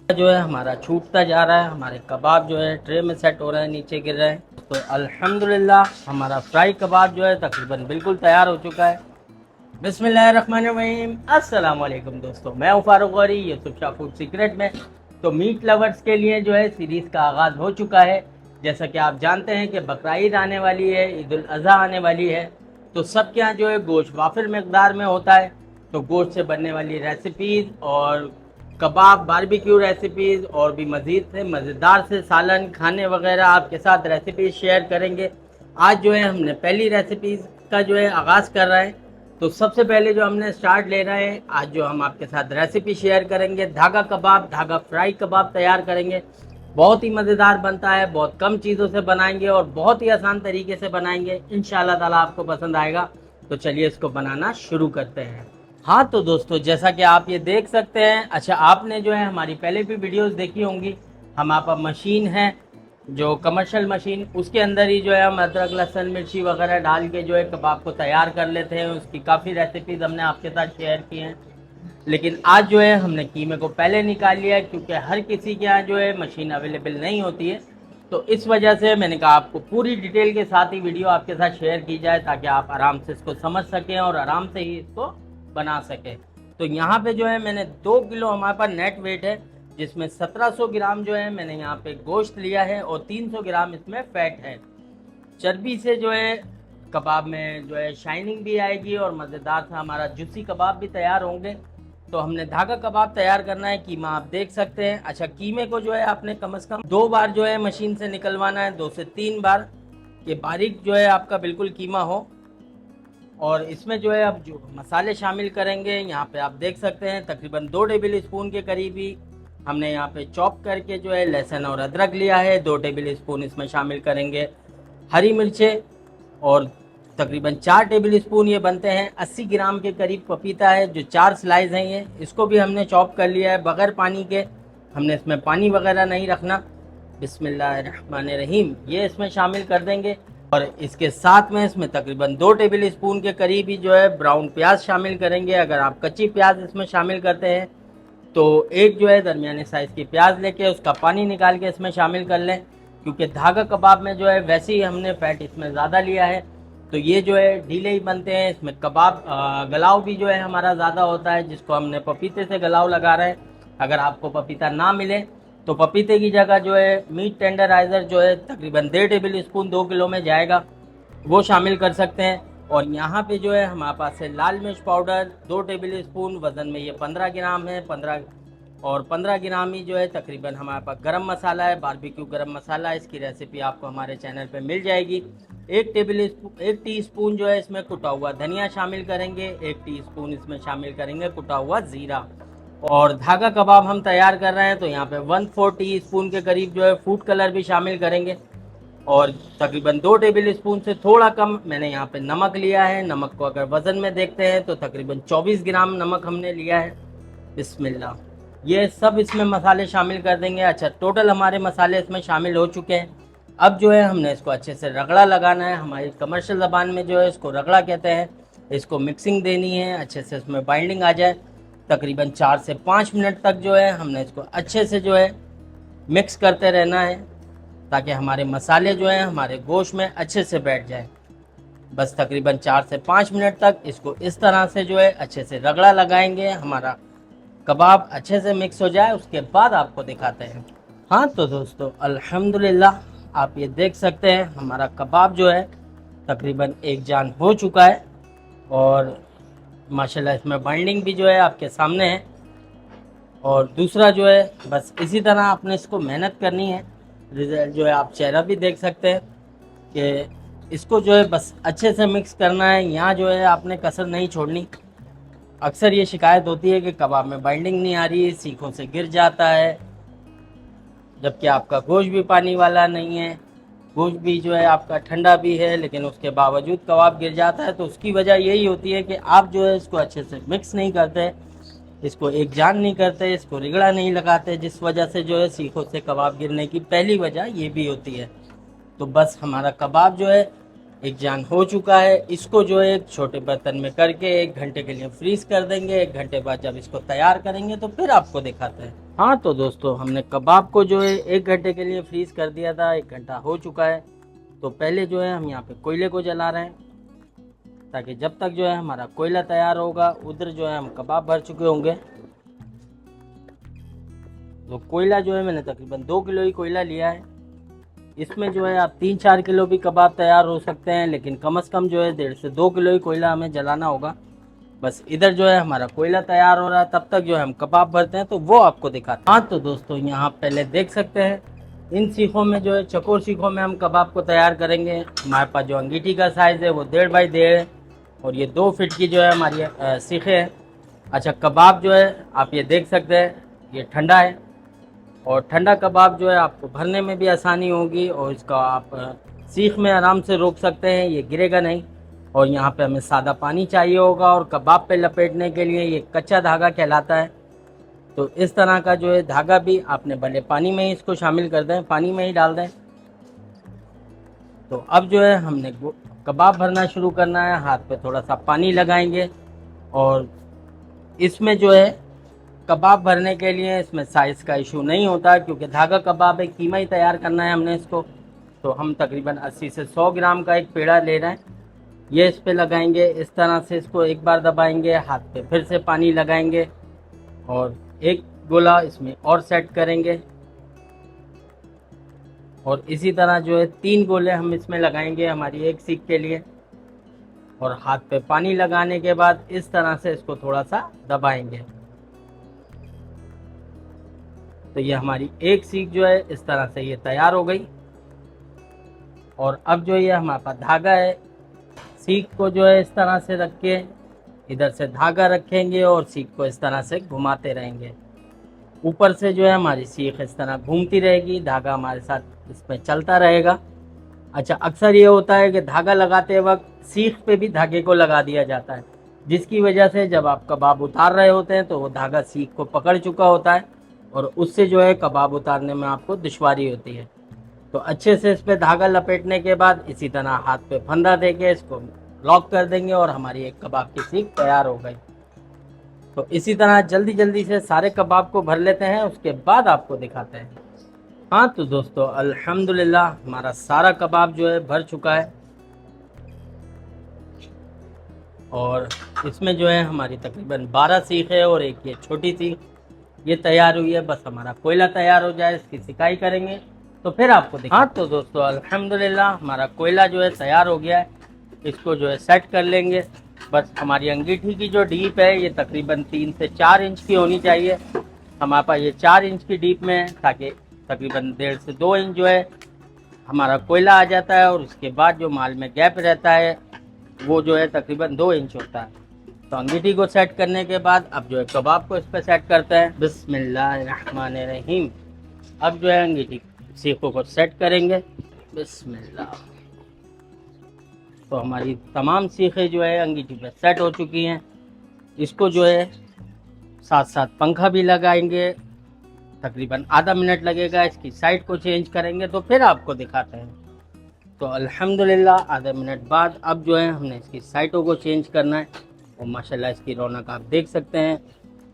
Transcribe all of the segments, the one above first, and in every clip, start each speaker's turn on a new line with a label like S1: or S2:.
S1: जो है हमारा छूटता जा रहा है, हमारे कबाब जो है ट्रे में सेट हो रहे हैं, नीचे गिर रहे हैं। तो अल्हम्दुलिल्लाह हमारा फ्राई कबाब जो है तकरीबन बिल्कुल तैयार हो चुका है। बिस्मिल्लाहिर्रहमानिर्रहीम, अस्सलाम वालेकुम दोस्तों, मैं हूँ फारूक गौरी, यूसुफ शाह फूड सीक्रेट में। तो मीट लवर्स के लिए जो है सीरीज़ का आगाज़ हो चुका है। जैसा कि आप जानते हैं कि बकरा ईद आने वाली है, ईद उल अज़हा आने वाली है। तो सबके यहाँ जो है गोश्त वाफिर मकदार में होता है। तो गोश्त से बनने वाली रेसिपीज़ और कबाब, बारबेक्यू रेसिपीज़ और भी मज़ीद से मज़ेदार से सालन खाने वगैरह आपके साथ रेसिपीज़ शेयर करेंगे। आज जो है हमने पहली रेसिपीज़ का जो है आगाज़ कर रहे हैं। तो सबसे पहले जो हमने स्टार्ट ले रहे हैं, आज जो हम आपके साथ रेसिपी शेयर करेंगे, धागा कबाब, धागा फ्राई कबाब तैयार करेंगे। बहुत ही मज़ेदार बनता है, बहुत कम चीज़ों से बनाएंगे और बहुत ही आसान तरीके से बनाएंगे। इंशाल्लाह ताला आपको पसंद आएगा। तो चलिए इसको बनाना शुरू करते हैं। हाँ तो दोस्तों, जैसा कि आप ये देख सकते हैं, अच्छा आपने जो है हमारी पहले भी वीडियोस देखी होंगी। हमारे पास मशीन है जो कमर्शियल मशीन, उसके अंदर ही जो है हम अदरक लहसुन मिर्ची वगैरह डाल के जो है कबाब को तैयार कर लेते हैं। उसकी काफ़ी रेसिपीज़ हमने आपके साथ शेयर की हैं। लेकिन आज जो है हमने कीमे को पहले निकाल लिया है, क्योंकि हर किसी के यहाँ जो है मशीन अवेलेबल नहीं होती है। तो इस वजह से मैंने कहा आपको पूरी डिटेल के साथ ही वीडियो आपके साथ शेयर की जाए, ताकि आप आराम से इसको समझ सकें और आराम से ही इसको बना सकें। तो यहाँ पे जो है मैंने 2 किलो हमारे पास नेट वेट है, जिसमें 1700 ग्राम जो है मैंने यहाँ पे गोश्त लिया है और 300 ग्राम इसमें फैट है। चर्बी से जो है कबाब में जो है शाइनिंग भी आएगी और मज़ेदार सा हमारा जूसी कबाब भी तैयार होंगे। तो हमने धागा कबाब तैयार करना है। कीमा आप देख सकते हैं। अच्छा, कीमे को जो है आपने कम से कम 2 बार जो है मशीन से निकलवाना है, 2 से 3 बार, कि बारीक जो है आपका बिल्कुल कीमा हो। और इसमें जो है अब जो मसाले शामिल करेंगे, यहाँ पे आप देख सकते हैं तकरीबन 2 टेबल स्पून के करीब ही हमने यहाँ पे चॉप करके जो है लहसुन और अदरक लिया है। 2 टेबल स्पून इसमें शामिल करेंगे हरी मिर्चें, और तकरीबन 4 टेबल स्पून ये बनते हैं 80 ग्राम के करीब पपीता है, जो 4 स्लाइस हैं ये, इसको भी हमने चॉप कर लिया है बगैर पानी के। हमने इसमें पानी वगैरह नहीं रखना। बिस्मिल्लाहिर्रहमानिर्रहीम, ये इसमें शामिल कर देंगे। और इसके साथ में इसमें तकरीबन 2 टेबल स्पून के करीब ही जो है ब्राउन प्याज शामिल करेंगे। अगर आप कच्ची प्याज इसमें शामिल करते हैं तो एक जो है दरमियाने साइज़ की प्याज लेके उसका पानी निकाल के इसमें शामिल कर लें, क्योंकि धागा कबाब में जो है वैसे ही हमने फैट इसमें ज़्यादा लिया है, तो ये जो है ढीले ही बनते हैं। इसमें कबाब गलाव भी जो है हमारा ज़्यादा होता है, जिसको हमने पपीते से गलाव लगा रहे हैं। अगर आपको पपीता ना मिले तो पपीते की जगह जो है मीट टेंडराइज़र जो है तकरीबन 1.5 टेबल स्पून 2 किलो में जाएगा, वो शामिल कर सकते हैं। और यहाँ पे जो है हमारे पास है लाल मिर्च पाउडर 2 टेबल स्पून, वज़न में ये 15 ग्राम है। 15 ग्राम ही जो है तकरीबन हमारे पास गरम मसाला है, बारबेक्यू गरम मसाला। इसकी रेसिपी आपको हमारे चैनल पे मिल जाएगी। 1 टीस्पून जो है इसमें कुटा हुआ धनिया शामिल करेंगे। 1 टीस्पून इसमें शामिल करेंगे कुटा हुआ ज़ीरा। और धागा कबाब हम तैयार कर रहे हैं तो यहाँ पे 1/4 टीस्पून के करीब जो है फूड कलर भी शामिल करेंगे। और तकरीबन 2 टेबल स्पून से थोड़ा कम मैंने यहाँ पे नमक लिया है। नमक को अगर वज़न में देखते हैं तो तकरीबन 24 ग्राम नमक हमने लिया है। बिस्मिल्लाह, ये सब इसमें मसाले शामिल कर देंगे। अच्छा, टोटल हमारे मसाले इसमें शामिल हो चुके हैं। अब जो है हमने इसको अच्छे से रगड़ा लगाना है। हमारी कमर्शियल ज़बान में जो है इसको रगड़ा कहते हैं। इसको मिक्सिंग देनी है, अच्छे से इसमें बाइंडिंग आ जाए। तकरीबन 4 से 5 मिनट तक जो है हमने इसको अच्छे से जो है मिक्स करते रहना है, ताकि हमारे मसाले जो हैं हमारे गोश्त में अच्छे से बैठ जाए। बस तकरीबन 4 से 5 मिनट तक इसको इस तरह से जो है अच्छे से रगड़ा लगाएंगे। हमारा कबाब अच्छे से मिक्स हो जाए, उसके बाद आपको दिखाते हैं। हाँ तो दोस्तों, अल्हम्दुलिल्लाह आप ये देख सकते हैं हमारा कबाब जो है तकरीबन एक जान हो चुका है। और माशाल्लाह इसमें बाइंडिंग भी जो है आपके सामने है। और दूसरा जो है बस इसी तरह आपने इसको मेहनत करनी है। रिजल्ट जो है आप चेहरा भी देख सकते हैं कि इसको जो है बस अच्छे से मिक्स करना है। यहाँ जो है आपने कसर नहीं छोड़नी। अक्सर ये शिकायत होती है कि कबाब में बाइंडिंग नहीं आ रही, सीखों से गिर जाता है, जबकि आपका गोश्त भी पानी वाला नहीं है, गोश्त भी जो है आपका ठंडा भी है, लेकिन उसके बावजूद कबाब गिर जाता है। तो उसकी वजह यही होती है कि आप जो है इसको अच्छे से मिक्स नहीं करते, इसको एक जान नहीं करते, इसको रिगड़ा नहीं लगाते, जिस वजह से जो है सीखों से कबाब गिरने की पहली वजह ये भी होती है। तो बस हमारा कबाब जो है एक जान हो चुका है। इसको जो है एक छोटे बर्तन में करके 1 घंटे के लिए फ्रीज कर देंगे। 1 घंटे बाद जब इसको तैयार करेंगे तो फिर आपको दिखाते हैं। हाँ तो दोस्तों, हमने कबाब को जो है 1 घंटे के लिए फ्रीज कर दिया था। 1 घंटा हो चुका है। तो पहले जो है हम यहाँ पे कोयले को जला रहे हैं, ताकि जब तक जो है हमारा कोयला तैयार होगा उधर जो है हम कबाब भर चुके होंगे। तो कोयला जो है मैंने तकरीबन 2 किलो ही कोयला लिया है। इसमें जो है आप 3-4 किलो भी कबाब तैयार हो सकते हैं, लेकिन कम से कम जो है 1.5 से 2 किलो ही कोयला हमें जलाना होगा। बस इधर जो है हमारा कोयला तैयार हो रहा है, तब तक जो है हम कबाब भरते हैं तो वो आपको दिखाते हैं। हाँ तो दोस्तों, यहाँ पहले देख सकते हैं इन सीखों में जो है चकोर सीखों में हम कबाब को तैयार करेंगे। हमारे पास जो अंगीठी का साइज़ है वो 1.5 बाई 1.5 है, और ये 2 फीट की जो है हमारी सीखें हैं। अच्छा, कबाब जो है आप ये देख सकते हैं ये ठंडा है, और ठंडा कबाब जो है आपको भरने में भी आसानी होगी, और इसका आप सीख में आराम से रोक सकते हैं, ये गिरेगा नहीं। और यहाँ पे हमें सादा पानी चाहिए होगा, और कबाब पे लपेटने के लिए ये कच्चा धागा कहलाता है। तो इस तरह का जो है धागा भी आपने भले पानी में ही इसको शामिल कर दें, पानी में ही डाल दें। तो अब जो है हमने कबाब भरना शुरू करना है। हाथ पे थोड़ा सा पानी लगाएंगे, और इसमें जो है कबाब भरने के लिए इसमें साइज़ का इशू नहीं होता, क्योंकि धागा कबाब है, कीमा ही तैयार करना है हमने इसको। तो हम तकरीबन 80 से 100 ग्राम का एक पेड़ा ले रहे हैं। ये इस पे लगाएंगे, इस तरह से इसको एक बार दबाएंगे, हाथ पे फिर से पानी लगाएंगे, और एक गोला इसमें और सेट करेंगे, और इसी तरह जो है 3 गोले हम इसमें लगाएंगे हमारी एक सीख के लिए। और हाथ पे पानी लगाने के बाद इस तरह से इसको थोड़ा सा दबाएंगे। तो ये हमारी एक सीख जो है इस तरह से ये तैयार हो गई। और अब जो ये हमारे पास धागा है, सीख को जो है इस तरह से रख के इधर से धागा रखेंगे, और सीख को इस तरह से घुमाते रहेंगे। ऊपर से जो है हमारी सीख इस तरह घूमती रहेगी, धागा हमारे साथ इसमें चलता रहेगा। अच्छा, अक्सर ये होता है कि धागा लगाते वक्त सीख पे भी धागे को लगा दिया जाता है, जिसकी वजह से जब आप कबाब उतार रहे होते हैं तो वो धागा सीख को पकड़ चुका होता है, और उससे जो है कबाब उतारने में आपको दुश्वारी होती है। तो अच्छे से इस पर धागा लपेटने के बाद इसी तरह हाथ पे फंदा देके इसको लॉक कर देंगे, और हमारी एक कबाब की सीख तैयार हो गई। तो इसी तरह जल्दी जल्दी से सारे कबाब को भर लेते हैं, उसके बाद आपको दिखाते हैं। हाँ तो दोस्तों, अल्हम्दुलिल्लाह हमारा सारा कबाब जो है भर चुका है, और इसमें जो है हमारी तकरीबन 12 सीख है, और एक ये छोटी सीख ये तैयार हुई है। बस हमारा कोयला तैयार हो जाए, इसकी सिकाई करेंगे तो फिर आपको दिखा। हाँ तो दोस्तों, अल्हम्दुलिल्लाह हमारा कोयला जो है तैयार हो गया है। इसको जो है सेट कर लेंगे। बस हमारी अंगीठी की जो डीप है ये तकरीबन 3 से 4 इंच की होनी चाहिए। हमारे पास ये 4 इंच की डीप में है, ताकि तकरीबन 1.5 से 2 इंच जो है हमारा कोयला आ जाता है, और उसके बाद जो माल में गैप रहता है वो जो है तकरीबन 2 इंच होता है। तो अंगीठी को सेट करने के बाद अब जो है कबाब को इस पर सेट करते हैं। बिस्मिल्लाहिर्रहमानिर्रहीम। अब जो है अंगीठी सीखों को सेट करेंगे। बिस्मिल्लाह। तो हमारी तमाम सीखें जो है अंगीठी पे सेट हो चुकी हैं। इसको जो है साथ साथ पंखा भी लगाएंगे, तकरीबन आधा मिनट लगेगा। इसकी साइड को चेंज करेंगे तो फिर आपको दिखाते हैं। तो अल्हम्दुलिल्लाह आधे मिनट बाद अब जो है हमने इसकी साइडों को चेंज करना है, और माशाल्लाह इसकी रौनक आप देख सकते हैं।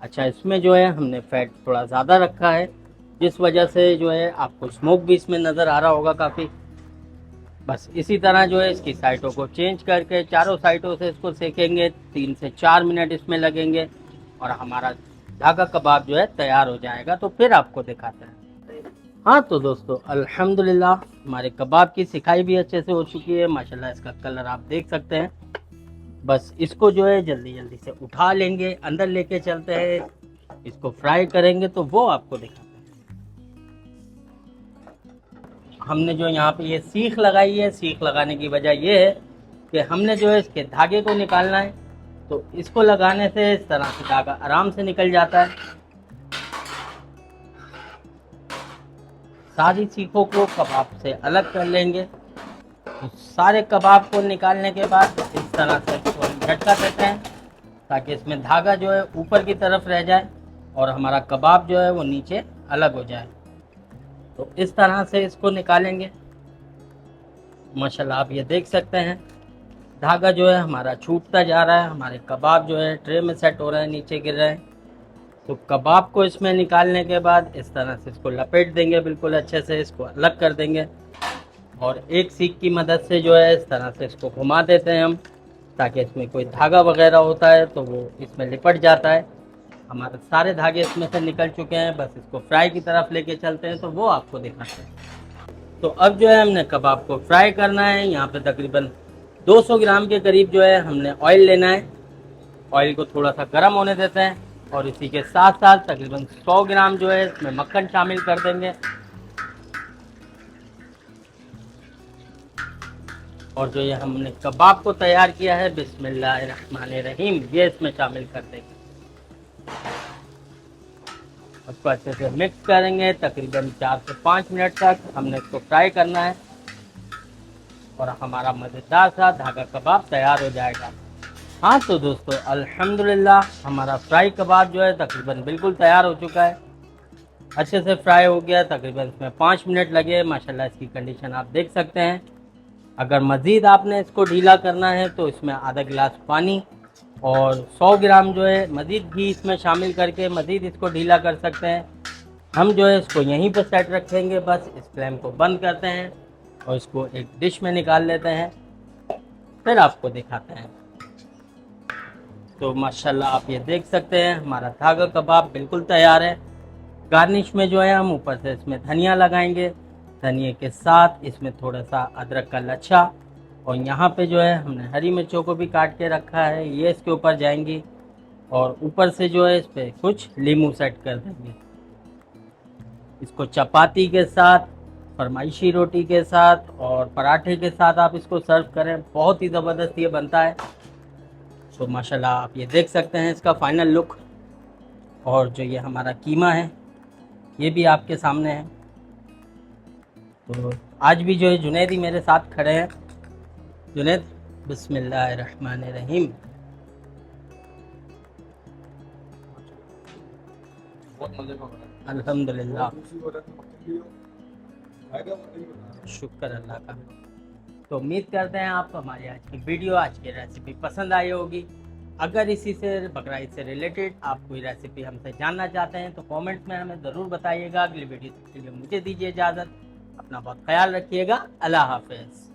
S1: अच्छा, इसमें जो है हमने फैट थोड़ा ज़्यादा रखा है, जिस वजह से जो है आपको स्मोक भी इसमें नज़र आ रहा होगा काफ़ी। बस इसी तरह जो है इसकी साइडों को चेंज करके चारों साइडों से इसको सेकेंगे। 3 से 4 मिनट इसमें लगेंगे, और हमारा धागा कबाब जो है तैयार हो जाएगा। तो फिर आपको दिखाते हैं। हाँ तो दोस्तों, अल्हम्दुलिल्लाह हमारे कबाब की सिकाई भी अच्छे से हो चुकी है। माशाल्लाह इसका कलर आप देख सकते हैं। बस इसको जो है जल्दी जल्दी से उठा लेंगे, अंदर लेके चलते हैं, इसको फ्राई करेंगे तो वो आपको दिखाते हैं। हमने जो यहाँ पे ये सीख लगाई है, सीख लगाने की वजह ये है कि हमने जो है इसके धागे को निकालना है। तो इसको लगाने से इस तरह से धागा आराम से निकल जाता है। सारी सीखों को कबाब से अलग कर लेंगे। तो सारे कबाब को निकालने के बाद इस तरह से इसको झटका देते हैं, ताकि इसमें धागा जो है ऊपर की तरफ रह जाए, और हमारा कबाब जो है वो नीचे अलग हो जाए। तो इस तरह से इसको निकालेंगे। माशाल्लाह आप ये देख सकते हैं धागा जो है हमारा छूटता जा रहा है, हमारे कबाब जो है ट्रे में सेट हो रहे हैं, नीचे गिर रहे हैं। तो कबाब को इसमें निकालने के बाद इस तरह से इसको लपेट देंगे, बिल्कुल अच्छे से इसको अलग कर देंगे और एक सीख की मदद से जो है इस तरह से इसको घुमा देते हैं हम, ताकि इसमें कोई धागा वगैरह होता है तो वो इसमें लिपट जाता है। हमारे सारे धागे इसमें से निकल चुके हैं, बस इसको फ्राई की तरफ लेके चलते हैं तो वो आपको दिखाते हैं। तो अब जो है हमने कबाब को फ्राई करना है। यहाँ पे तकरीबन 200 ग्राम के करीब जो है हमने ऑयल लेना है। ऑयल को थोड़ा सा गर्म होने देते हैं और इसी के साथ साथ तकरीबन 100 ग्राम जो है इसमें मक्खन शामिल कर देंगे और जो ये हमने कबाब को तैयार किया है बिस्मिल्लाहिर्रहमानिर्रहीम ये इसमें शामिल कर देंगे। उसको अच्छे से मिक्स करेंगे, तकरीबन 4 से 5 मिनट तक हमने इसको फ्राई करना है और हमारा मज़ेदार सा धागा कबाब तैयार हो जाएगा। हाँ तो दोस्तों अल्हम्दुलिल्लाह हमारा फ्राई कबाब जो है तकरीबन बिल्कुल तैयार हो चुका है, अच्छे से फ्राई हो गया। तकरीबन इसमें 5 मिनट लगे। माशाल्लाह इसकी कंडीशन आप देख सकते हैं। अगर मज़ीद आपने इसको ढीला करना है तो इसमें आधा गिलास पानी और 100 ग्राम जो है मज़ीद घी इसमें शामिल करके मज़ीद इसको ढीला कर सकते हैं। हम जो है इसको यहीं पर सेट रखेंगे, बस इस फ्लेम को बंद करते हैं और इसको एक डिश में निकाल लेते हैं, फिर आपको दिखाते हैं। तो माशाल्लाह आप ये देख सकते हैं हमारा धागा कबाब बिल्कुल तैयार है। गार्निश में जो है हम ऊपर से इसमें धनिया लगाएंगे, धनिए के साथ इसमें थोड़ा सा अदरक का लच्छा और यहाँ पे जो है हमने हरी मिर्चों को भी काट के रखा है, ये इसके ऊपर जाएंगी और ऊपर से जो है इस पर कुछ लीमू सेट कर देंगे। इसको चपाती के साथ, फरमाइशी रोटी के साथ और पराठे के साथ आप इसको सर्व करें, बहुत ही ज़बरदस्त ये बनता है। तो माशाल्लाह आप ये देख सकते हैं इसका फाइनल लुक और जो ये हमारा कीमा है ये भी आपके सामने है। तो आज भी जो है जुनैद ही मेरे साथ खड़े हैं। जुनैद बिस्मिल्लाहिर्रहमानिर्रहीम। अल्हम्दुलिल्लाह, शुक्र अल्लाह का। तो उम्मीद करते हैं आपको हमारी आज की वीडियो, आज की रेसिपी पसंद आई होगी। अगर इसी से बकरा ईद से रिलेटेड आप कोई रेसिपी हमसे जानना चाहते हैं तो कमेंट में हमें ज़रूर बताइएगा। अगली वीडियो के लिए मुझे दीजिए इजाज़त। अपना बहुत ख्याल रखिएगा। अल्लाह हाफ़िज़।